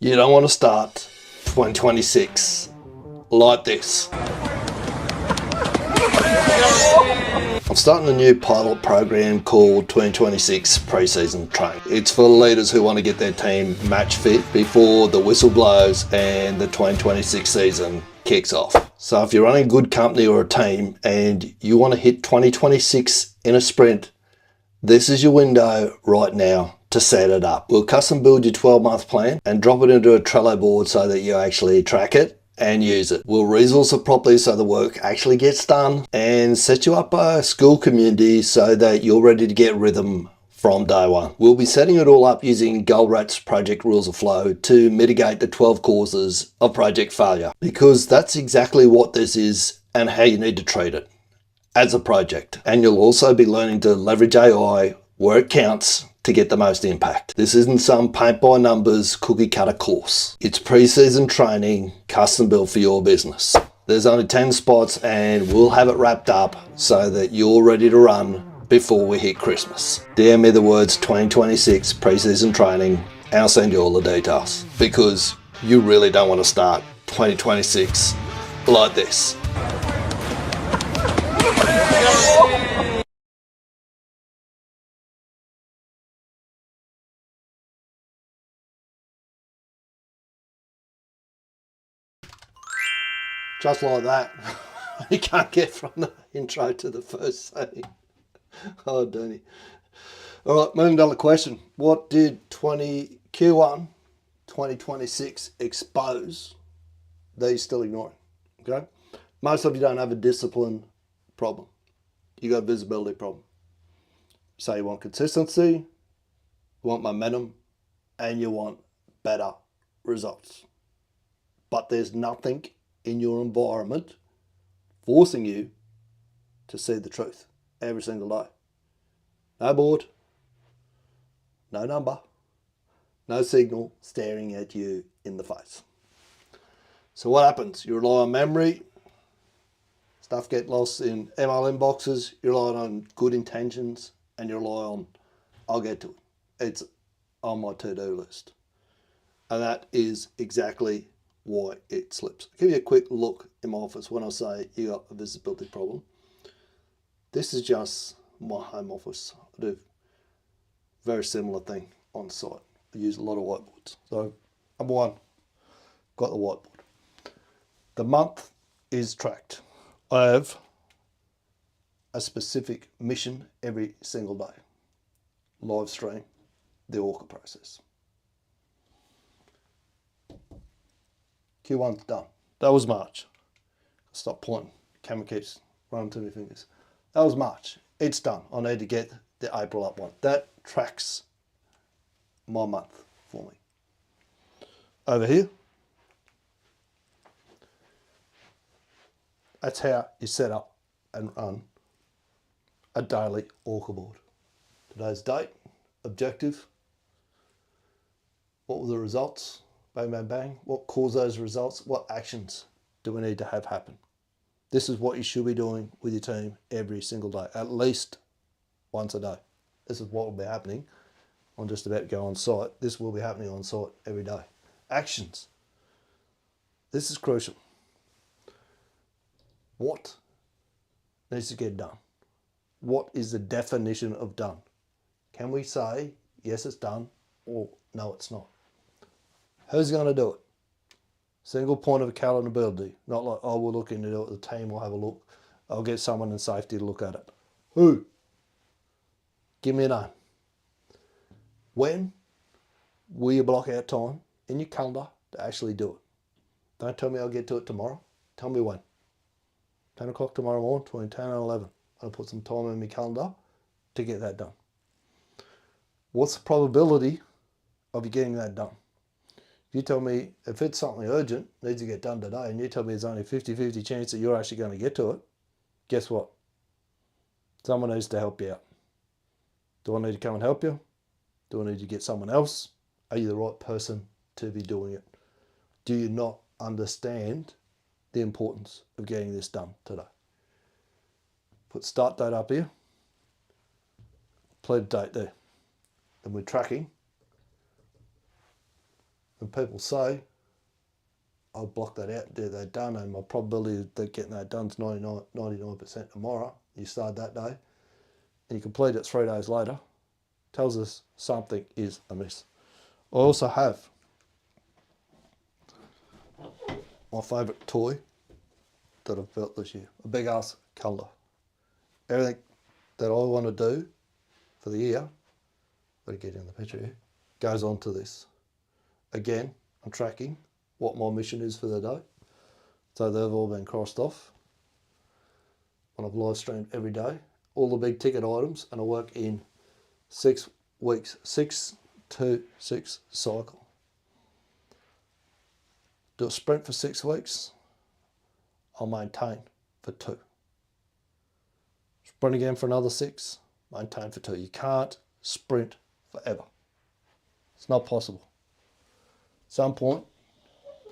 You don't want to start 2026 like this. I'm starting a new pilot program called 2026 Pre-Season Training. It's for leaders who want to get their team match fit before the whistle blows and the 2026 season kicks off. So if you're running a good company or a team and you want to hit 2026 in a sprint, this is your window right now to set it up. We'll custom build your 12-month plan and drop it into a Trello board so that you actually track it and use it. We'll resource it properly so the work actually gets done and set you up a school community so that you're ready to get rhythm from day one. We'll be setting it all up using Goldrat's project rules of flow to mitigate the 12 causes of project failure, because that's exactly what this is and how you need to treat it as a project. And you'll also be learning to leverage AI where it counts to get the most impact. This isn't some paint by numbers cookie cutter course. It's pre-season training custom built for your business. There's only 10 spots and we'll have it wrapped up so that you're ready to run before we hit Christmas. DM me the words 2026 pre-season training and I'll send you all the details, because you really don't want to start 2026 like this. Just like that. You can't get from the intro to the first scene. Oh, Dooney. All right, $1 million question. What did Q1 2026 expose that you're still ignoring? Okay? Most of you don't have a discipline problem. You got a visibility problem. So you want consistency, you want momentum, and you want better results. But there's nothing in your environment forcing you to see the truth every single day. No board, no number, no signal staring at you in the face. So what happens? You rely on memory, stuff get lost in MLM boxes, you rely on good intentions, and you rely on, I'll get to it. It's on my to-do list. And that is exactly why it slips. I'll give you a quick look in my office when I say you got a visibility problem. This is just my home office. I do a very similar thing on site. I use a lot of whiteboards. So number one, got the whiteboard. The month is tracked. I have a specific mission every single day. Live stream the ORCA process. Q1's done. That was March. Stop pointing. Camera keeps running to my fingers. That was March. It's done. I need to get the April up one. That tracks my month for me. Over here, that's how you set up and run a daily ORCA board. Today's date, objective, what were the results? Bang, bang, bang. What caused those results? What actions do we need to have happen? This is what you should be doing with your team every single day, at least once a day. This is what will be happening. I'm just about to go on site. This will be happening on site every day. Actions. This is crucial. What needs to get done? What is the definition of done? Can we say, yes, it's done, or no, it's not? Who's going to do it? Single point of accountability. Not like, oh, we'll look into it, the team will have a look. I'll get someone in safety to look at it. Who? Give me a name. When will you block out time in your calendar to actually do it? Don't tell me I'll get to it tomorrow. Tell me when. 10 o'clock tomorrow morning, between 10 and 11. I'll put some time in my calendar to get that done. What's the probability of you getting that done? You tell me if it's something urgent, needs to get done today, and you tell me there's only a 50-50 chance that you're actually going to get to it, guess what? Someone needs to help you out. Do I need to come and help you? Do I need to get someone else? Are you the right person to be doing it? Do you not understand the importance of getting this done today? Put start date up here, completed date there. And we're tracking And people say, I'll block that out and do that done, and my probability of getting that done is 99% tomorrow. You start that day and you complete it 3 days later, tells us something is amiss. I also have my favourite toy that I've built this year, a big ass calendar. Everything that I want to do for the year, got to get in the picture here, goes on to this. Again, I'm tracking what my mission is for the day. So they've all been crossed off. And I've live streamed every day, all the big ticket items, and I work in 6 weeks, 6 to 6 cycle. Do a sprint for 6 weeks, I'll maintain for 2. Sprint again for another 6, maintain for 2. You can't sprint forever. It's not possible. At some point,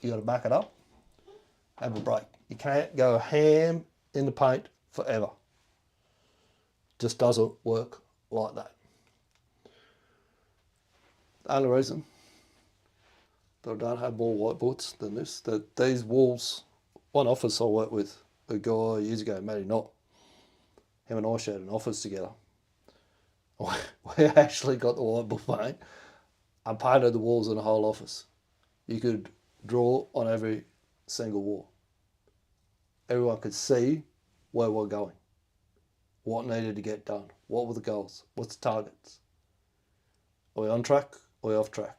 you got to back it up, have a break. You can't go ham in the paint forever. Just doesn't work like that. The only reason that I don't have more whiteboards than this, that these walls, one office I worked with a guy years ago, Matty Knott, him and I shared an office together. We actually got the whiteboard paint and painted the walls in the whole office. You could draw on every single wall. Everyone could see where we're going, what needed to get done, what were the goals, what's the targets. Are we on track? Are we off track?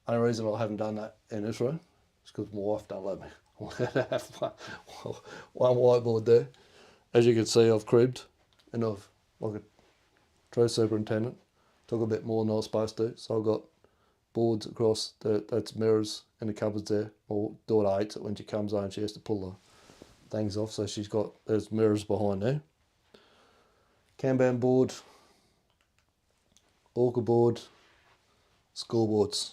Only reason I haven't done that in this room is because my wife don't let me. I'm going to have one whiteboard there. As you can see, I've cribbed and I've, like a true superintendent, took a bit more than I was supposed to. So I've got boards across, that's mirrors in the cupboards there. My daughter hates it when she comes home, she has to pull the things off. So she's got, there's mirrors behind there. Kanban board, ORCA board, scoreboards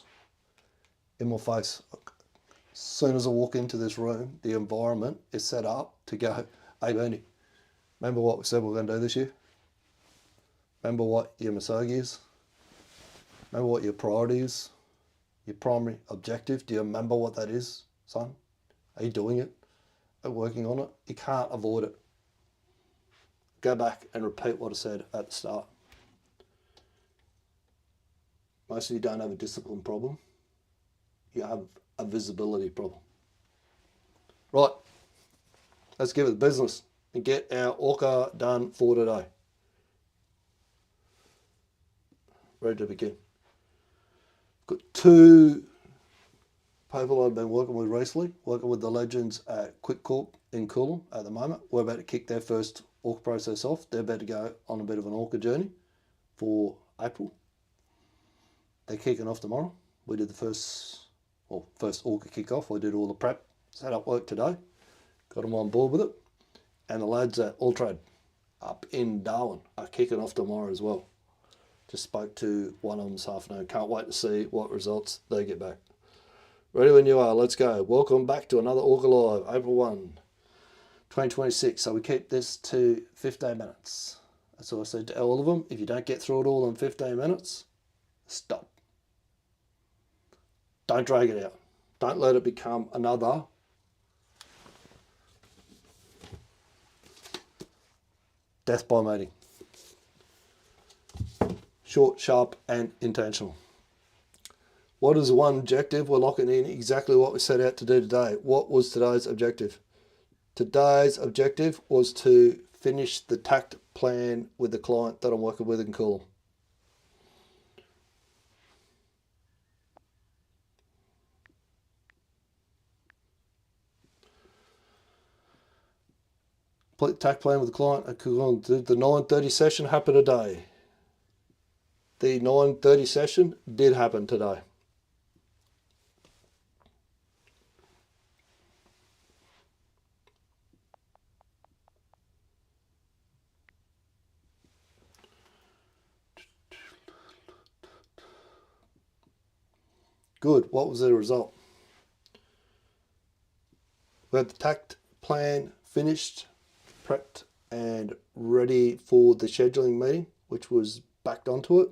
in my face. As soon as I walk into this room, the environment is set up to go, hey Bernie, remember what we said we we're going to do this year? Remember what your mistake is? Remember what your priority is? Your primary objective? Do you remember what that is, son? Are you doing it? Are you working on it? You can't avoid it. Go back and repeat what I said at the start. Most of you don't have a discipline problem. You have a visibility problem. Right, let's give it the business and get our ORCA done for today. Ready to begin. Got 2 people I've been working with recently, working with the legends at Quick Corp in Coolum at the moment. We're about to kick their first ORCA process off. They're about to go on a bit of an ORCA journey for April. They're kicking off tomorrow. We did the first ORCA kickoff. I did all the prep, set up work today, got them on board with it. And the lads at Ultrad up in Darwin are kicking off tomorrow as well. Just spoke to one of them this afternoon. Can't wait to see what results they get back. Ready when you are, let's go. Welcome back to another ORCA Live, April 1, 2026. So we keep this to 15 minutes. That's what I said to all of them. If you don't get through it all in 15 minutes, stop. Don't drag it out. Don't let it become another death by meeting. Short, sharp, and intentional. What is the one objective? We're locking in exactly what we set out to do today. What was today's objective? Today's objective was to finish the TACT plan with the client that I'm working with in Coolum. Complete TACT plan with the client at Coolum. The 9:30 session happened today. The 9:30 session did happen today. Good. What was the result? We had the TACT plan finished, prepped, and ready for the scheduling meeting, which was backed onto it.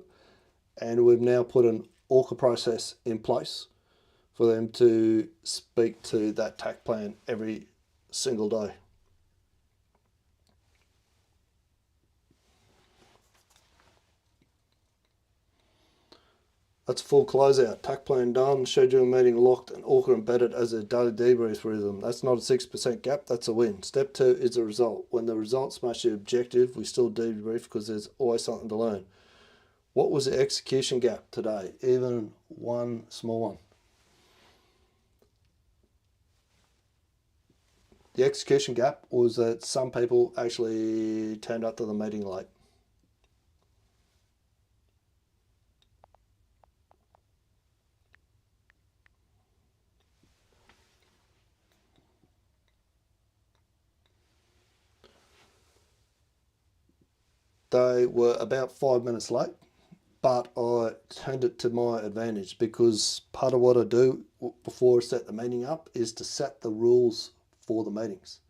And we've now put an ORCA process in place for them to speak to that TAC plan every single day. That's full closeout. TAC plan done, schedule meeting locked, and ORCA embedded as a daily debrief rhythm. That's not a 6% gap, that's a win. Step 2 is the result. When the result smash the objective, we still debrief because there's always something to learn. What was the execution gap today? Even one small one. The execution gap was that some people actually turned up to the meeting late. They were about 5 minutes late, but I turned it to my advantage because part of what I do before I set the meeting up is to set the rules for the meetings.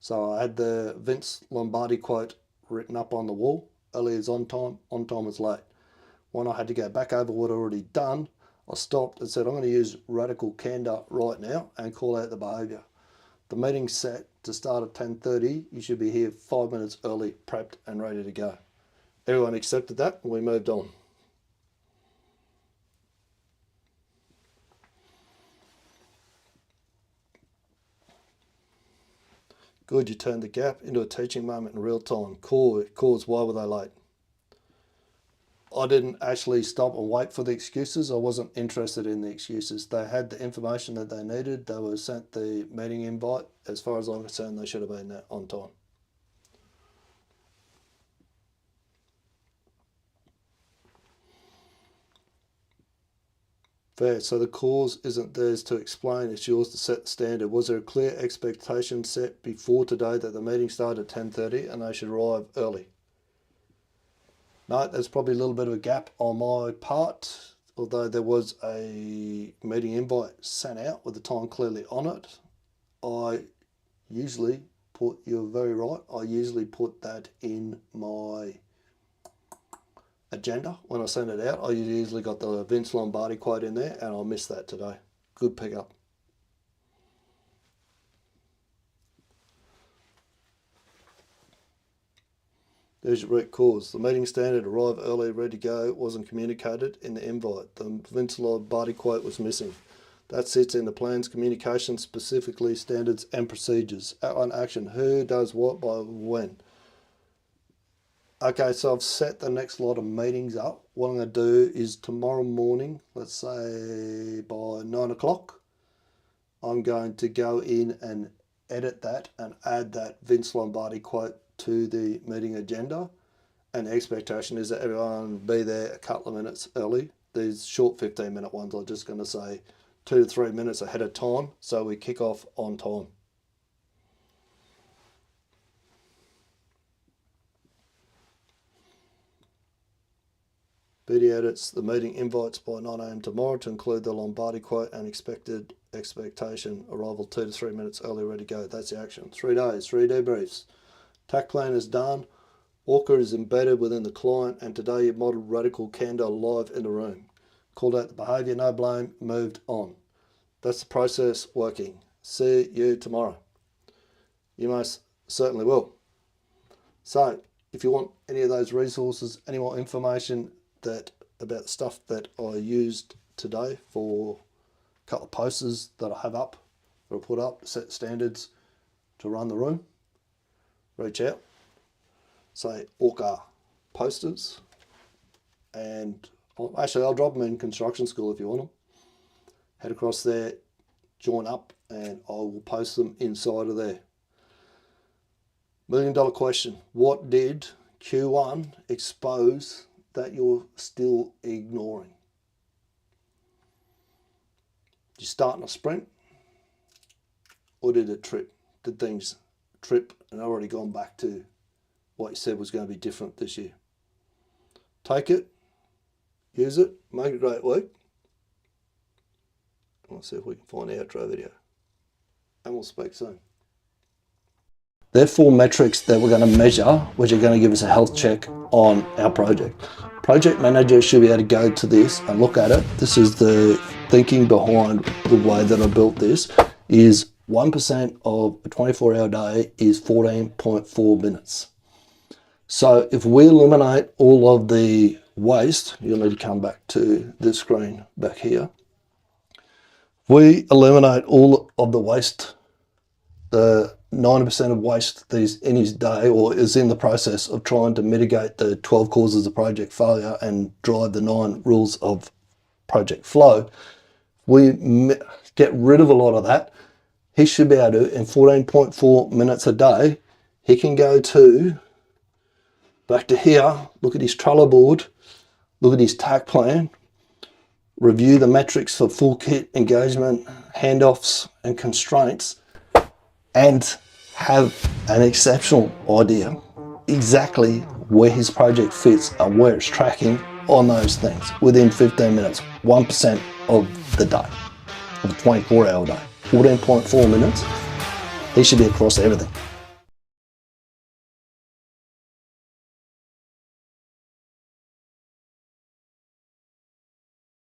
So I had the Vince Lombardi quote written up on the wall. Early is on time is late. When I had to go back over what I'd already done, I stopped and said, I'm going to use radical candor right now and call out the behaviour. The meeting's set to start at 10:30. You should be here 5 minutes early, prepped and ready to go. Everyone accepted that and we moved on. Good, you turned the gap into a teaching moment in real time. Cause, why were they late? I didn't actually stop and wait for the excuses. I wasn't interested in the excuses. They had the information that they needed. They were sent the meeting invite. As far as I'm concerned, they should have been there on time. Fair. So the cause isn't theirs to explain, it's yours to set the standard. Was there a clear expectation set before today that the meeting started at 10:30 and they should arrive early? No, there's probably a little bit of a gap on my part, although there was a meeting invite sent out with the time clearly on it. I usually put, you're very right, I usually put that in my agenda when I send it out. I usually got the Vince Lombardi quote in there and I missed that today. Good pickup. There's your root cause. The meeting standard, arrive early, ready to go, wasn't communicated in the invite. The Vince Lombardi quote was missing. That sits in the plans, communication, specifically standards and procedures. Outline action, who does what by when. Okay, so I've set the next lot of meetings up. What I'm going to do is tomorrow morning, let's say by 9 o'clock, I'm going to go in and edit that and add that Vince Lombardi quote to the meeting agenda. And the expectation is that everyone be there a couple of minutes early. These short 15-minute ones, I'm just going to say 2 to 3 minutes ahead of time so we kick off on time. Video edits the meeting invites by 9 AM tomorrow to include the Lombardi quote and expected expectation arrival 2 to 3 minutes early, ready to go. That's the action. 3 days, 3 debriefs. TAC plan is done. ORCA is embedded within the client, and today you modeled radical candor live in the room. Called out the behaviour, no blame, moved on. That's the process working. See you tomorrow. You most certainly will. So if you want any of those resources, any more information about stuff that I used today for a couple of posters that I have up, that I put up, set standards to run the room, reach out, say ORCA posters, and actually I'll drop them in construction school if you want them. Head across there, join up, and I will post them inside of there. $1 million question, what did Q1 expose that you're still ignoring? Did you start in a sprint, or did it trip? Did things trip and already gone back to what you said was going to be different this year? Take it, use it, make it a great week. Let's see if we can find the outro video, and we'll speak soon. They're 4 metrics that we're going to measure, which are going to give us a health check on our project. Project manager should be able to go to this and look at it. This is the thinking behind the way that I built this, is 1% of a 24-hour day is 14.4 minutes. So if we eliminate all of the waste, you'll need to come back to this screen back here. We eliminate all of the waste, the 90% of waste that is in his day or is in the process of trying to mitigate the 12 causes of project failure and drive the 9 rules of project flow. We get rid of a lot of that. He should be able to, in 14.4 minutes a day, he can go to, back to here, look at his Trello board, look at his TAC plan, review the metrics for full kit, engagement, handoffs and constraints, and have an exceptional idea exactly where his project fits and where it's tracking on those things within 15 minutes, 1% of the day, of a 24-hour day, 14.4 minutes. He should be across everything.